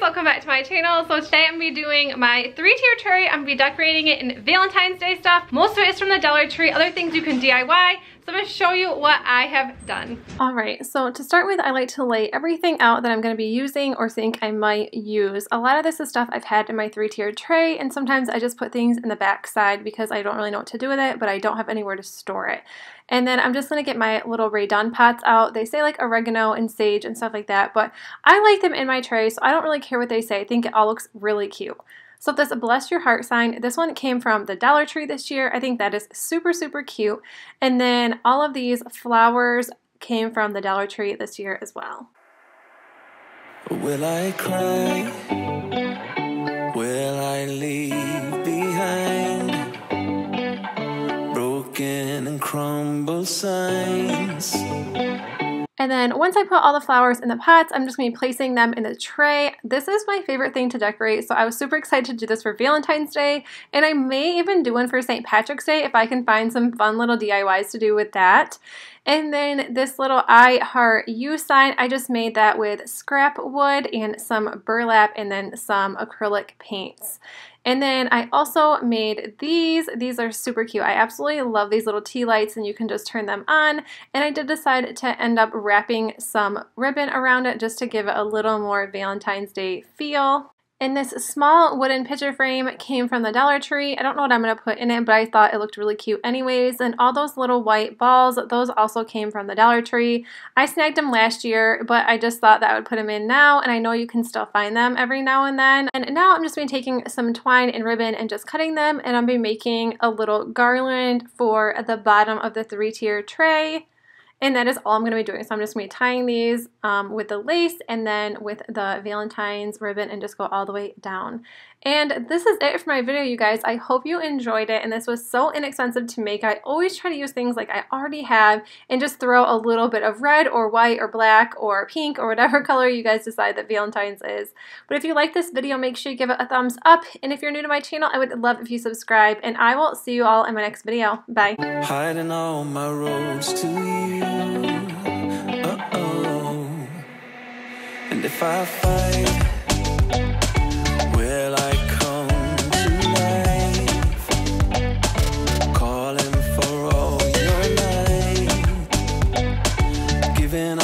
welcome back to my channel. So today I'm going to be doing my 3-tier tray. I'm going to be decorating it in Valentine's Day stuff. Most of it is from the Dollar Tree, other things you can DIY. So I'm going to show you what I have done. Alright, so to start with, I like to lay everything out that I'm going to be using or think I might use. A lot of this is stuff I've had in my 3-tier tray, and sometimes I just put things in the back side because I don't really know what to do with it, but I don't have anywhere to store it. And then I'm just going to get my little Rae Dunn pots out. They say like oregano and sage and stuff like that, but I like them in my tray, so I don't really care what they say. I think it all looks really cute. So this Bless Your Heart sign, this one came from the Dollar Tree this year. I think that is super, super cute. And then all of these flowers came from the Dollar Tree this year as well. Will I cry? Will I leave behind broken and crumbled signs? And then once I put all the flowers in the pots, I'm just going to be placing them in the tray. This is my favorite thing to decorate, so I was super excited to do this for Valentine's Day, and I may even do one for St. Patrick's Day if I can find some fun little DIYs to do with that. And then this little I Heart You sign, I just made that with scrap wood and some burlap and then some acrylic paints. And then I also made these. These are super cute. I absolutely love these little tea lights, and you can just turn them on. And I did decide to end up wrapping some ribbon around it just to give it a little more Valentine's Day feel. And this small wooden picture frame came from the Dollar Tree. I don't know what I'm going to put in it, but I thought it looked really cute anyways. And all those little white balls, those also came from the Dollar Tree. I snagged them last year, but I just thought that I would put them in now, and I know you can still find them every now and then. And now I'm just going to be taking some twine and ribbon and just cutting them, and I'll be making a little garland for the bottom of the 3-tier tray. And that is all I'm going to be doing. So I'm just going to be tying these with the lace and then with the Valentine's ribbon and just go all the way down. And this is it for my video, you guys. I hope you enjoyed it, and this was so inexpensive to make. I always try to use things like I already have and just throw a little bit of red or white or black or pink or whatever color you guys decide that Valentine's is. But if you like this video, make sure you give it a thumbs up. And if you're new to my channel, I would love if you subscribe, and I will see you all in my next video. Bye. Hiding all my roads to you. And if I fight